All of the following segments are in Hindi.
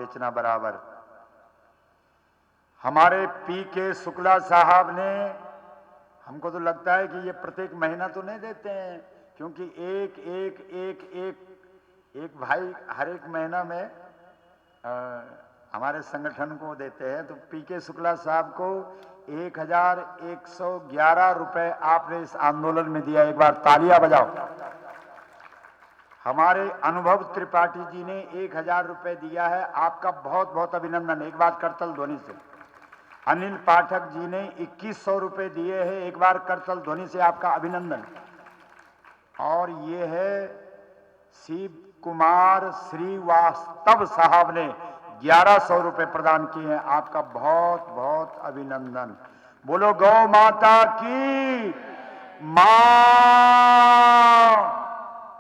बेचना बराबर। हमारे पी के शुक्ला साहब ने, हमको तो लगता है कि ये प्रत्येक महीना तो नहीं देते हैं, क्योंकि एक एक एक एक एक भाई हर एक महीना में हमारे संगठन को देते हैं। तो पी के शुक्ला साहब को 1111 रुपए आपने इस आंदोलन में दिया। एक बार तालियां बजाओ। हमारे अनुभव त्रिपाठी जी ने 1000 रुपए दिया है, आपका बहुत बहुत अभिनंदन। एक बार करतल ध्वनि से। अनिल पाठक जी ने 2100 रुपए दिए हैं, एक बार करतल ध्वनि से आपका अभिनंदन। और ये है शिव कुमार श्रीवास्तव साहब ने 1100 रुपए प्रदान किए हैं, आपका बहुत बहुत अभिनंदन। बोलो गौ माता की मां।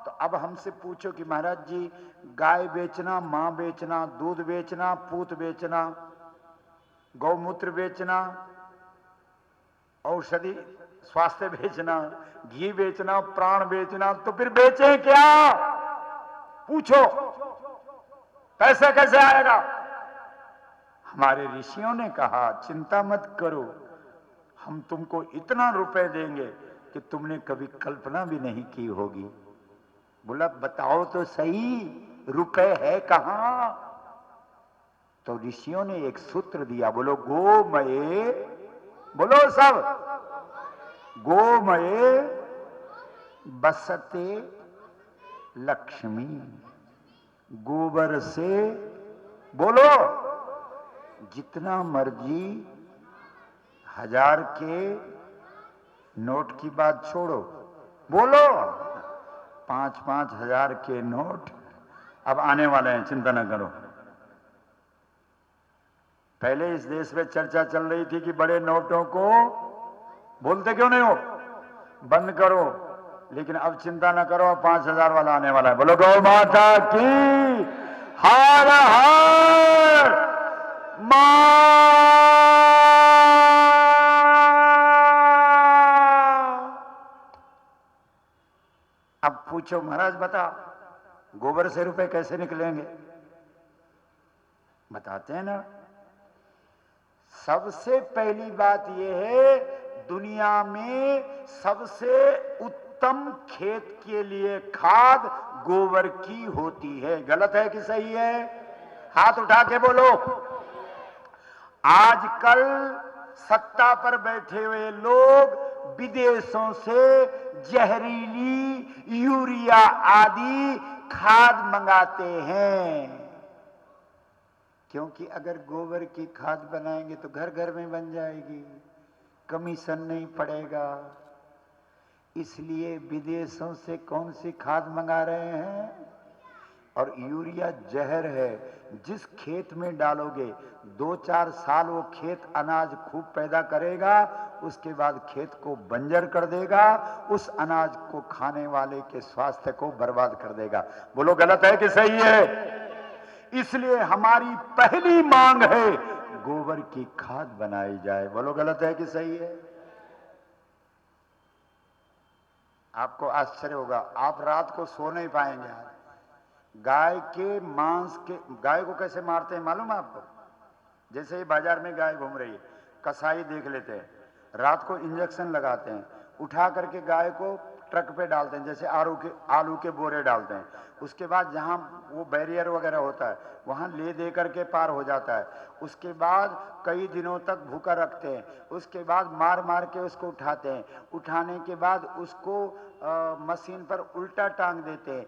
तो अब हमसे पूछो कि महाराज जी, गाय बेचना, मां बेचना, दूध बेचना, पूत बेचना, गौमूत्र बेचना, औषधि स्वास्थ्य बेचना, घी बेचना, प्राण बेचना, तो फिर बेचें क्या? पूछो, पैसा कैसे आएगा? हमारे ऋषियों ने कहा चिंता मत करो, हम तुमको इतना रुपए देंगे कि तुमने कभी कल्पना भी नहीं की होगी। बोला बताओ तो सही, रुपए है कहां? तो ऋषियों ने एक सूत्र दिया, बोलो गोमये, बोलो सब, गोमये बसते लक्ष्मी। गोबर से, बोलो, जितना मर्जी, 1000 के नोट की बात छोड़ो, बोलो 5-5 हजार के नोट अब आने वाले हैं, चिंता न करो। पहले इस देश में चर्चा चल रही थी कि बड़े नोटों को, बोलते क्यों नहीं हो, बंद करो, लेकिन अब चिंता न करो, 5000 वाला आने वाला है। बोलो गौ माता की हर हर मां। अब पूछो महाराज बता, गोबर से रुपए कैसे निकलेंगे? बताते हैं ना। सबसे पहली बात यह है, दुनिया में सबसे उत्तम खेत के लिए खाद गोबर की होती है। गलत है कि सही है? हाथ उठा के बोलो। आजकल सत्ता पर बैठे हुए लोग विदेशों से जहरीली यूरिया आदि खाद मंगाते हैं, क्योंकि अगर गोबर की खाद बनाएंगे तो घर घर में बन जाएगी, कमीशन नहीं पड़ेगा। इसलिए विदेशों से कौन सी खाद मंगा रहे हैं? और यूरिया जहर है, जिस खेत में डालोगे 2-4 साल वो खेत अनाज खूब पैदा करेगा, उसके बाद खेत को बंजर कर देगा, उस अनाज को खाने वाले के स्वास्थ्य को बर्बाद कर देगा। बोलो गलत है कि सही है? इसलिए हमारी पहली मांग है गोबर की खाद बनाई जाए। बोलो गलत है कि सही है? आपको आश्चर्य होगा, आप रात को सो नहीं पाएंगे। गाय के मांस के, गाय को कैसे मारते हैं मालूम है आपको? जैसे ही बाजार में गाय घूम रही है, कसाई देख लेते हैं, रात को इंजेक्शन लगाते हैं, उठा करके गाय को ट्रक पे डालते हैं, जैसे आलू के बोरे डालते हैं। उसके बाद जहां वो बैरियर वगैरह होता है वहां ले दे करके पार हो जाता है। उसके बाद कई दिनों तक भूखा रखते हैं, उसके बाद मार मार के उसको उठाते हैं, उठाने के बाद उसको मशीन पर उल्टा टांग देते हैं,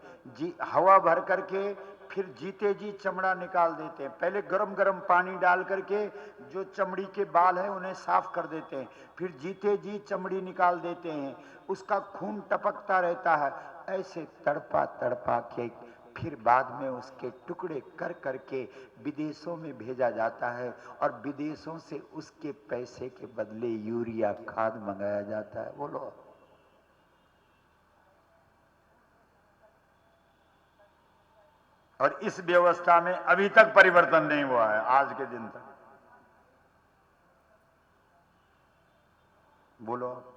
हवा भर करके फिर जीते जी चमड़ा निकाल देते हैं। पहले गरम गरम पानी डाल करके जो चमड़ी के बाल हैं उन्हें साफ कर देते हैं, फिर जीते जी चमड़ी निकाल देते हैं, उसका खून टपकता रहता है। ऐसे तड़पा तड़पा के फिर बाद में उसके टुकड़े कर करके विदेशों में भेजा जाता है, और विदेशों से उसके पैसे के बदले यूरिया खाद मंगाया जाता है। बोलो, और इस व्यवस्था में अभी तक परिवर्तन नहीं हुआ है, आज के दिन तक। बोलो,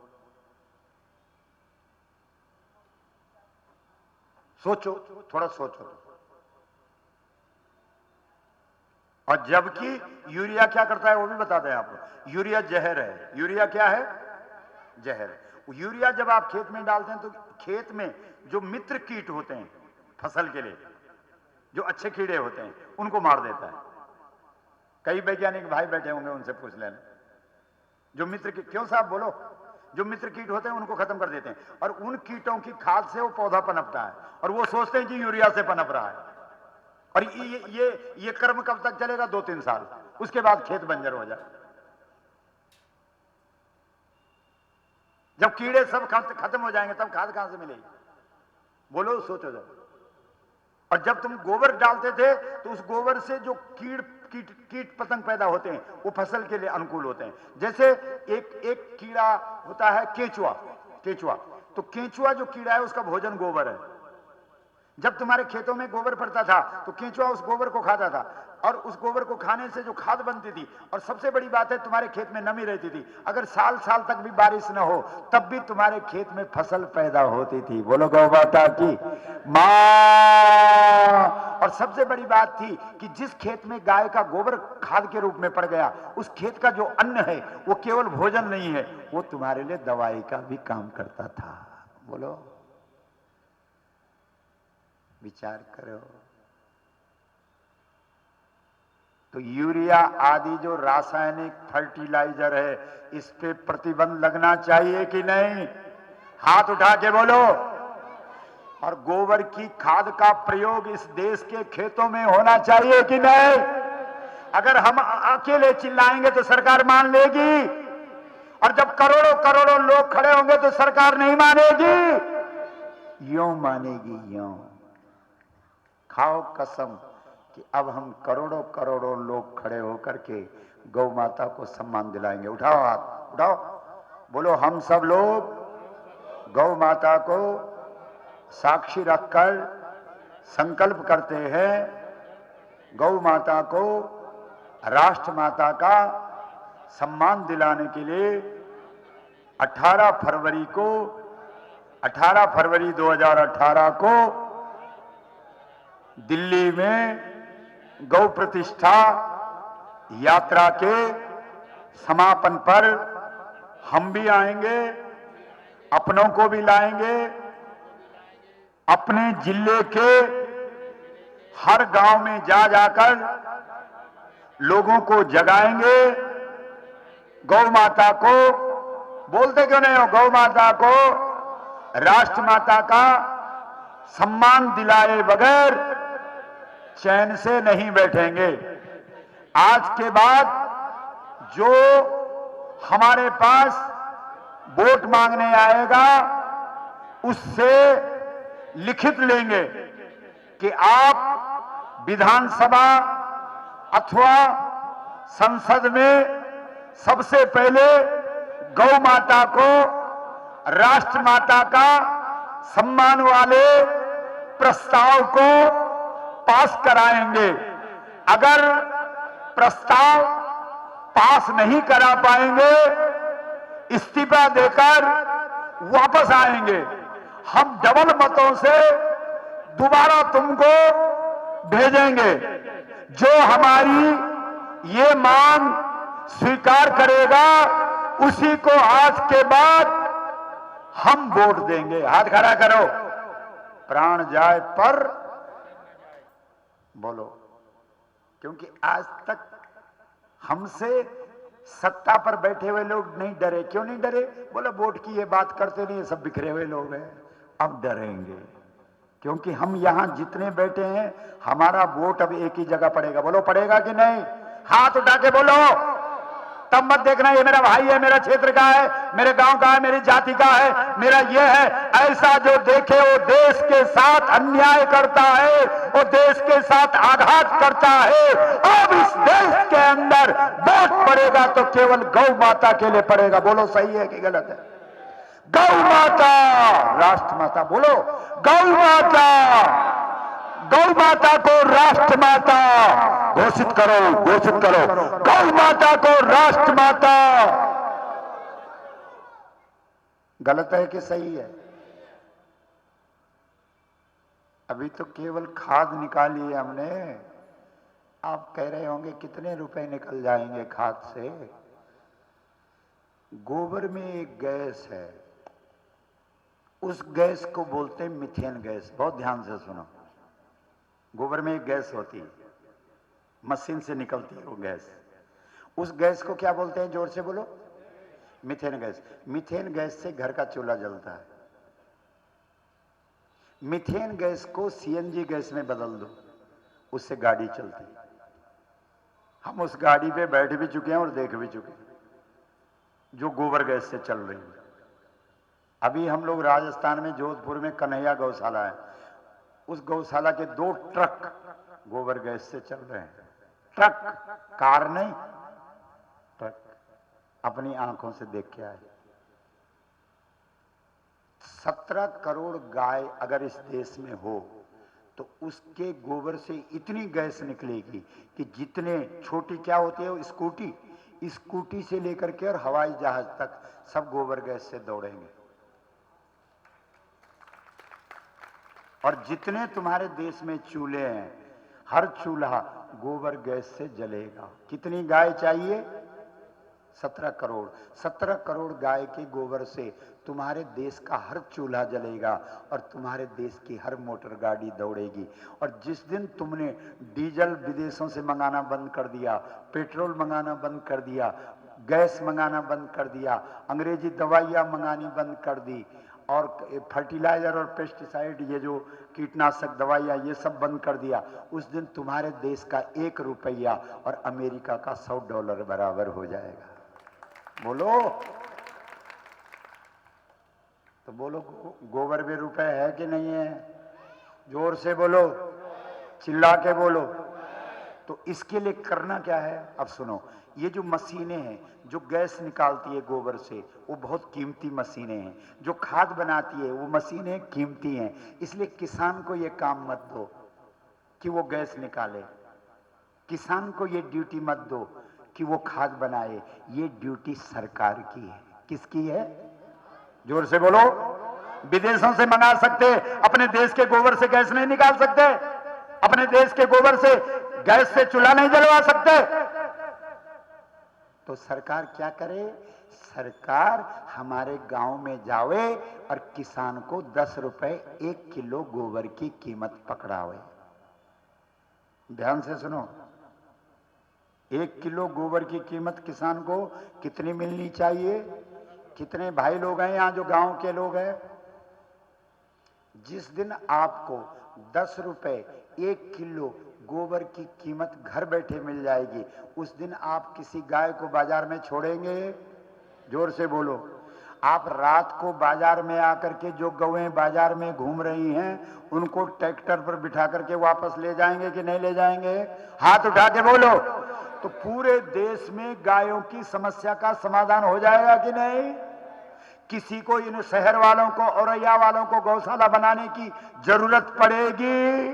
सोचो, थोड़ा सोचो। और जबकि यूरिया क्या करता है वो भी बता दें आपको। यूरिया जहर है। यूरिया क्या है? जहर है। यूरिया जब आप खेत में डालते हैं तो खेत में जो मित्र कीट होते हैं फसल के लिए, जो अच्छे कीड़े होते हैं, उनको मार देता है। कई वैज्ञानिक भाई बैठे होंगे, उनसे पूछ लेना। जो मित्र कीट, क्यों साहब बोलो, जो मित्र कीट होते हैं उनको खत्म कर देते हैं, और उन कीटों की खाद से वो पौधा पनपता है, और वो सोचते हैं कि यूरिया से पनप रहा है। और ये कर्म कब तक चलेगा? 2-3 साल, उसके बाद खेत बंजर हो जाए। जब कीड़े सब खत्म हो जाएंगे तब खाद कहां से मिलेगी? बोलो, सोचो जब। और जब तुम गोबर डालते थे तो उस गोबर से जो कीट पतंग पैदा होते हैं वो फसल के लिए अनुकूल होते हैं। जैसे एक कीड़ा होता है केंचुआ। तो केंचुआ जो कीड़ा है उसका भोजन गोबर है। जब तुम्हारे खेतों में गोबर पड़ता था तो केंचुआ उस गोबर को खाता था, और उस गोबर को खाने से जो खाद बनती थी, और सबसे बड़ी बात है तुम्हारे खेत में नमी रहती थी। अगर साल साल तक भी बारिश न हो तब भी तुम्हारे खेत में फसल पैदा होती थी। बोलो गौ माता की मां। और सबसे बड़ी बात थी कि जिस खेत में गाय का गोबर खाद के रूप में पड़ गया, उस खेत का जो अन्न है वो केवल भोजन नहीं है, वो तुम्हारे लिए दवाई का भी काम करता था। बोलो, विचार करो। तो यूरिया आदि जो रासायनिक फर्टिलाइजर है, इस पे प्रतिबंध लगना चाहिए कि नहीं? हाथ उठा के बोलो। और गोबर की खाद का प्रयोग इस देश के खेतों में होना चाहिए कि नहीं? अगर हम अकेले चिल्लाएंगे तो सरकार मान लेगी, और जब करोड़ों करोड़ों लोग खड़े होंगे तो सरकार नहीं मानेगी। यूं मानेगी, यूं। खाओ कसम कि अब हम करोड़ों करोड़ों लोग खड़े होकर के गौ माता को सम्मान दिलाएंगे। उठाओ हाथ, उठाओ, बोलो, हम सब लोग गौ माता को साक्षी रखकर संकल्प करते हैं, गौ माता को राष्ट्र माता का सम्मान दिलाने के लिए 18 फरवरी 2018 को दिल्ली में गौ प्रतिष्ठा यात्रा के समापन पर हम भी आएंगे, अपनों को भी लाएंगे, अपने जिले के हर गांव में जा जाकर लोगों को जगाएंगे। गौ माता को, बोलते क्यों नहीं हो, गौ माता को राष्ट्र माता का सम्मान दिलाए बगैर चैन से नहीं बैठेंगे। आज के बाद जो हमारे पास वोट मांगने आएगा उससे लिखित लेंगे कि आप विधानसभा अथवा संसद में सबसे पहले गौ माता को राष्ट्र माता का सम्मान वाले प्रस्ताव को पास कराएंगे। अगर प्रस्ताव पास नहीं करा पाएंगे, इस्तीफा देकर वापस आएंगे। हम डबल मतों से दोबारा तुमको भेजेंगे। जो हमारी ये मांग स्वीकार करेगा उसी को आज के बाद हम वोट देंगे। हाथ खड़ा करो, प्राण जाए पर बोलो। क्योंकि आज तक हमसे सत्ता पर बैठे हुए लोग नहीं डरे। क्यों नहीं डरे? बोला वोट की ये बात करते नहीं, सब बिखरे हुए लोग हैं। अब डरेंगे क्योंकि हम यहां जितने बैठे हैं हमारा वोट अब एक ही जगह पड़ेगा। बोलो, पड़ेगा कि नहीं? हाथ उठा के बोलो। तब मत देखना ये मेरा भाई है, मेरा क्षेत्र का है, मेरे गांव का है, मेरी जाति का है, मेरा ये है। ऐसा जो देखे वो देश के साथ अन्याय करता है, वो देश के साथ आघात करता है। अब इस देश के अंदर वोट पड़ेगा तो केवल गौ माता के लिए पड़ेगा। बोलो, सही है कि गलत है? गौ माता, राष्ट्र माता। बोलो, गौ माता, गौ माता को राष्ट्र माता घोषित करो, घोषित करो। गौ माता को राष्ट्र माता। गलत है कि सही है? अभी तो केवल खाद निकाली है हमने, आप कह रहे होंगे कितने रुपए निकल जाएंगे खाद से? गोबर में एक गैस है, उस गैस को बोलते हैं मीथेन गैस। बहुत ध्यान से सुनो। गोबर में एक गैस होती है, मशीन से निकलती है वो गैस। उस गैस को क्या बोलते हैं? जोर से बोलो। Methane gas. मीथेन गैस से घर का चूल्हा जलता है। मीथेन गैस को सीएनजी गैस में बदल दो, उससे गाड़ी चलती है। हम उस गाड़ी पे बैठ भी चुके हैं और देख भी चुके हैं, जो गोबर गैस से चल रही है। अभी हम लोग राजस्थान में जोधपुर में कन्हैया गौशाला है, उस गौशाला के 2 ट्रक गोबर गैस से चल रहे हैं। ट्रक, कार नहीं, ट्रक। अपनी आंखों से देख के आए। 17 करोड़ गाय अगर इस देश में हो तो उसके गोबर से इतनी गैस निकलेगी कि जितने छोटी क्या होती है स्कूटी, स्कूटी से लेकर के और हवाई जहाज तक सब गोबर गैस से दौड़ेंगे। और जितने तुम्हारे देश में चूल्हे हैं, हर चूल्हा गोबर गैस से जलेगा। कितनी गाय चाहिए? 17 करोड़। 17 करोड़ गाय के गोबर से तुम्हारे देश का हर चूल्हा जलेगा और तुम्हारे देश की हर मोटर गाड़ी दौड़ेगी। और जिस दिन तुमने डीजल विदेशों से मंगाना बंद कर दिया, पेट्रोल मंगाना बंद कर दिया, गैस मंगाना बंद कर दिया, अंग्रेजी दवाइयाँ मंगानी बंद कर दी और फर्टिलाइजर और पेस्टिसाइड, ये जो कीटनाशक दवाइयाँ, ये सब बंद कर दिया, उस दिन तुम्हारे देश का 1 रुपया और अमेरिका का $100 बराबर हो जाएगा। बोलो तो बोलो, गोबर में रुपए है कि नहीं है? जोर से बोलो, चिल्ला के बोलो। तो इसके लिए करना क्या है? अब सुनो, ये जो मशीनें हैं जो गैस निकालती है गोबर से, वो बहुत कीमती मशीनें हैं। जो खाद बनाती है वो मशीनें कीमती हैं। इसलिए किसान को ये काम मत दो कि वो गैस निकाले, किसान को ये ड्यूटी मत दो कि वो खाद बनाए। ये ड्यूटी सरकार की है। किसकी है? जोर से बोलो। विदेशों से मंगा सकते, अपने देश के गोबर से गैस नहीं निकाल सकते? अपने देश के गोबर से गैस से चूल्हा नहीं जलवा सकते? तो सरकार क्या करे? सरकार हमारे गांव में जावे और किसान को 10 रुपए 1 किलो गोबर की कीमत पकड़ावे। ध्यान से सुनो, 1 किलो गोबर की कीमत किसान को कितनी मिलनी चाहिए? कितने भाई लोग हैं यहां जो गांव के लोग हैं? जिस दिन आपको 10 रुपए 1 किलो गोबर की कीमत घर बैठे मिल जाएगी, उस दिन आप किसी गाय को बाजार में छोड़ेंगे? जोर से बोलो। आप रात को बाजार में आकर के जो गौएं बाजार में घूम रही हैं, उनको ट्रैक्टर पर बिठा करके वापस ले जाएंगे कि नहीं ले जाएंगे? हाथ उठा के बोलो। तो पूरे देश में गायों की समस्या का समाधान हो जाएगा कि नहीं? किसी को इन शहर वालों को, औरैया वालों को गौशाला बनाने की जरूरत पड़ेगी?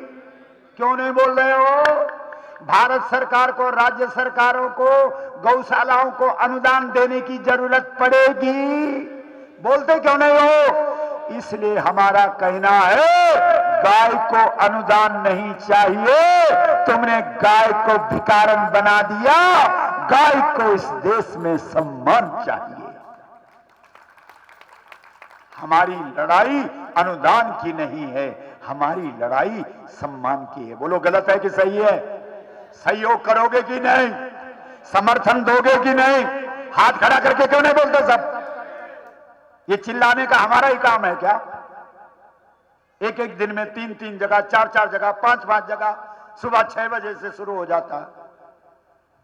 क्यों नहीं बोल रहे हो? भारत सरकार को, राज्य सरकारों को गौशालाओं को अनुदान देने की जरूरत पड़ेगी? बोलते क्यों नहीं हो? इसलिए हमारा कहना है, गाय को अनुदान नहीं चाहिए। तुमने गाय को भिखारन बना दिया। गाय को इस देश में सम्मान चाहिए। हमारी लड़ाई अनुदान की नहीं है, हमारी लड़ाई सम्मान की है। बोलो, गलत है कि सही है? सहयोग करोगे कि नहीं? समर्थन दोगे कि नहीं? हाथ खड़ा करके क्यों नहीं बोलते सब? ये चिल्लाने का हमारा ही काम है क्या? एक एक दिन में 3-3 जगह, 4-4 जगह, 5-5 जगह सुबह 6 बजे से शुरू हो जाता है।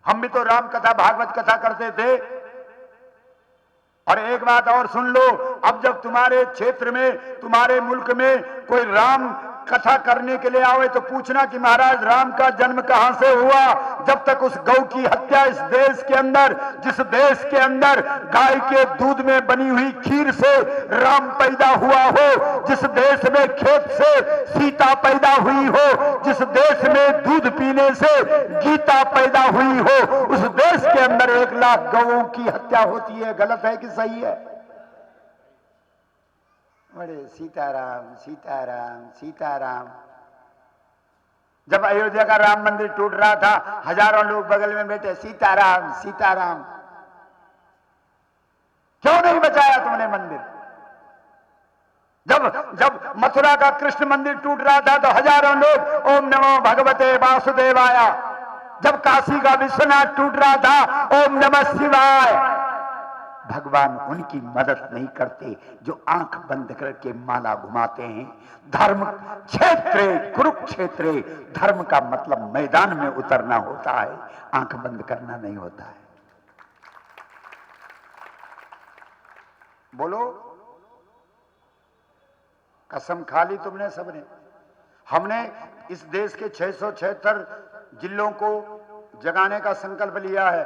हम भी तो राम कथा, भागवत कथा करते थे। और एक बात और सुन लो, अब जब तुम्हारे क्षेत्र में, तुम्हारे मुल्क में कोई राम कथा करने के लिए आवे तो पूछना कि महाराज राम का जन्म कहां से हुआ। जब तक उस गौ की हत्या इस देश के अंदर, जिस देश के अंदर गाय के दूध में बनी हुई खीर से राम पैदा हुआ हो, जिस देश में खेत से सीता पैदा हुई हो, जिस देश में दूध पीने से गीता पैदा हुई हो, उस देश के अंदर 1 लाख गौओं की हत्या होती है। गलत है कि सही है? बड़े सीताराम सीताराम सीताराम। जब अयोध्या का राम मंदिर टूट रहा था, हजारों लोग बगल में बैठे, सीताराम सीताराम। क्यों नहीं बचाया तुमने मंदिर? जब जब मथुरा का कृष्ण मंदिर टूट रहा था तो हजारों लोग ओम नमो भगवते वासुदेवाय। जब काशी का विश्वनाथ टूट रहा था, ओम नमः शिवाय। भगवान उनकी मदद नहीं करते जो आंख बंद करके माला घुमाते हैं। धर्म क्षेत्रे कुरुक्षेत्रे, धर्म का मतलब मैदान में उतरना होता है, आंख बंद करना नहीं होता है। बोलो, कसम खा ली तुमने सबने। हमने इस देश के 676 जिलों को जगाने का संकल्प लिया है।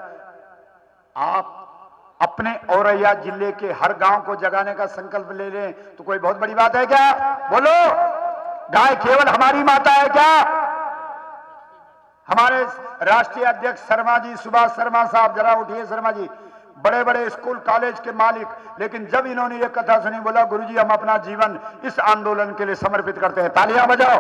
आप अपने औरैया जिले के हर गांव को जगाने का संकल्प ले लें तो कोई बहुत बड़ी बात है क्या? बोलो, गाय केवल हमारी माता है क्या? हमारे राष्ट्रीय अध्यक्ष शर्मा जी, सुभाष शर्मा साहब, जरा उठिए शर्मा जी, बड़े बड़े स्कूल कॉलेज के मालिक, लेकिन जब इन्होंने ये कथा सुनी, बोला गुरुजी हम अपना जीवन इस आंदोलन के लिए समर्पित करते हैं। तालियां बजाओ।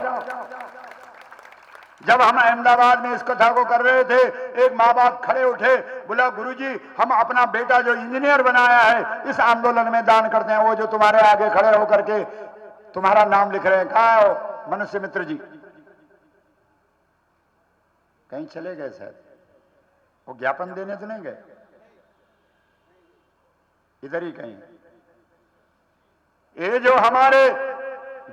जब हम अहमदाबाद में इस कथा को कर रहे थे, एक माँ बाप खड़े उठे, बोला गुरुजी हम अपना बेटा जो इंजीनियर बनाया है इस आंदोलन में दान करते हैं। वो जो तुम्हारे आगे खड़े होकर के तुम्हारा नाम लिख रहे हैं, कहाँ है वो? मनुष्य मित्र जी कहीं चले गए शायद, वो ज्ञापन देने तो नहीं गए, इधर ही कहीं। ये जो हमारे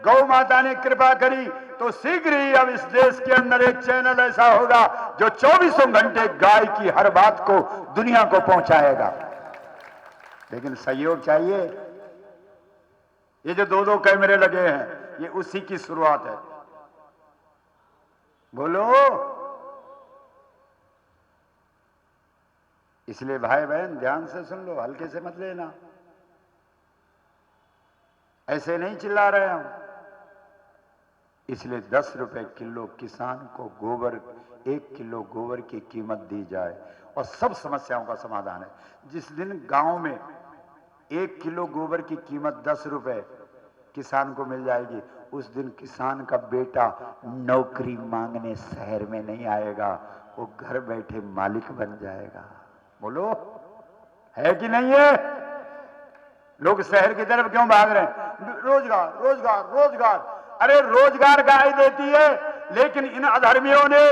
गौ माता ने कृपा करी तो शीघ्र ही अब इस देश के अंदर एक चैनल ऐसा होगा जो 24 घंटे गाय की हर बात को दुनिया को पहुंचाएगा। लेकिन सहयोग चाहिए। ये जो दो कैमरे लगे हैं ये उसी की शुरुआत है। बोलो, इसलिए भाई बहन ध्यान से सुन लो, हल्के से मत लेना। ऐसे नहीं चिल्ला रहे हम। इसलिए 10 रुपए किलो किसान को गोबर, 1 किलो गोबर की कीमत दी जाए और सब समस्याओं का समाधान है। जिस दिन गांव में 1 किलो गोबर की कीमत 10 रुपए किसान को मिल जाएगी, उस दिन किसान का बेटा नौकरी मांगने शहर में नहीं आएगा, वो घर बैठे मालिक बन जाएगा। बोलो, है कि नहीं है? लोग शहर की तरफ क्यों भाग रहे हैं? रोजगार रोजगार रोजगार। अरे रोजगार गाय देती है, लेकिन इन अधर्मियों ने,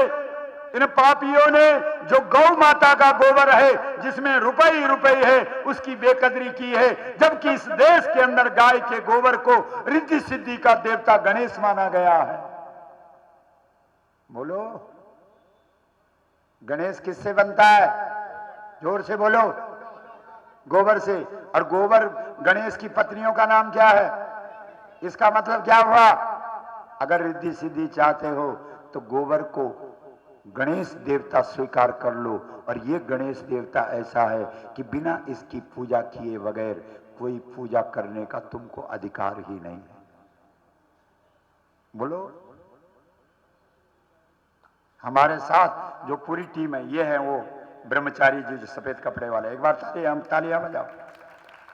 इन पापियों ने जो गौ माता का गोबर है जिसमें रुपए ही रुपए है, उसकी बेकदरी की है। जबकि इस देश के अंदर गाय के गोबर को रिद्धि सिद्धि का देवता गणेश माना गया है। बोलो, गणेश किससे बनता है? जोर से बोलो। गोबर से। और गोबर गणेश की पत्नियों का नाम क्या है? इसका मतलब क्या हुआ? अगर रिद्धि सिद्धि चाहते हो तो गोबर को गणेश देवता स्वीकार कर लो। और ये गणेश देवता ऐसा है कि बिना इसकी पूजा किए बगैर कोई पूजा करने का तुमको अधिकार ही नहीं है। बोलो, हमारे साथ जो पूरी टीम है, ये है वो ब्रह्मचारी जी जो सफेद कपड़े वाले। एक बार तालियां बजाओ।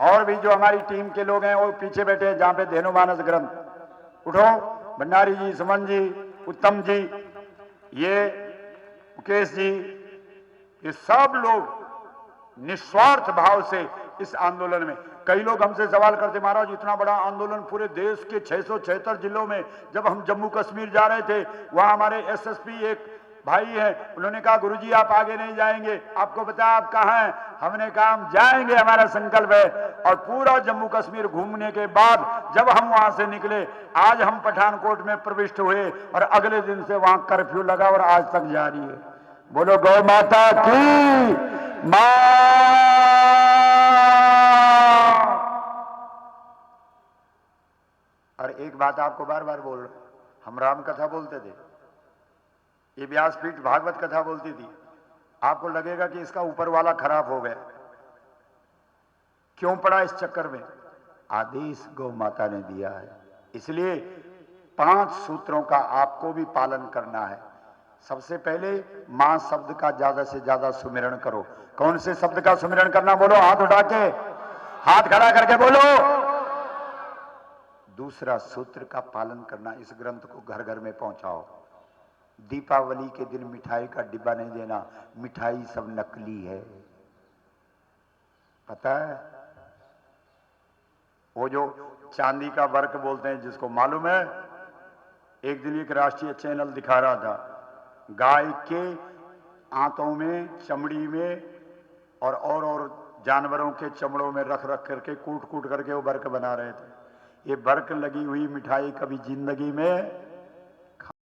और भी जो हमारी टीम के लोग हैं वो पीछे बैठे हैं, जहां पे धेनु मानस ग्रंथ। उठो, भंडारी जी, सुमन जी, उत्तम जी, ये मुकेश जी, ये सब लोग निस्वार्थ भाव से इस आंदोलन में। कई लोग हमसे सवाल करते, महाराज इतना बड़ा आंदोलन पूरे देश के 676 जिलों में, जब हम जम्मू कश्मीर जा रहे थे वहां हमारे एसएसपी एक भाई हैं, उन्होंने कहा गुरुजी आप आगे नहीं जाएंगे, आपको पता आप कहां हैं? हमने कहा हम जाएंगे, हमारा संकल्प है। और पूरा जम्मू कश्मीर घूमने के बाद जब हम वहां से निकले, आज हम पठानकोट में प्रविष्ट हुए और अगले दिन से वहां कर्फ्यू लगा और आज तक जारी है। बोलो गौ माता की मां। और एक बात आपको बार बार बोल रहे, हम राम कथा बोलते थे, ये व्यासपीठ भागवत कथा बोलती थी। आपको लगेगा कि इसका ऊपर वाला खराब हो गया, क्यों पड़ा इस चक्कर में? आदेश गौ माता ने दिया है। इसलिए 5 सूत्रों का आपको भी पालन करना है। सबसे पहले मां शब्द का ज्यादा से ज्यादा सुमिरन करो। कौन से शब्द का सुमिरन करना? बोलो, हाथ उठा के, हाथ खड़ा करके बोलो। दूसरा सूत्र का पालन करना, इस ग्रंथ को घर घर में पहुंचाओ। दीपावली के दिन मिठाई का डिब्बा नहीं देना, मिठाई सब नकली है, पता है? वो जो चांदी का वर्क बोलते हैं, जिसको मालूम है, एक दिन एक राष्ट्रीय चैनल दिखा रहा था, गाय के आंतों में, चमड़ी में और जानवरों के चमड़ों में रख रख करके, कूट कूट करके वो वर्क बना रहे थे। ये वर्क लगी हुई मिठाई कभी जिंदगी में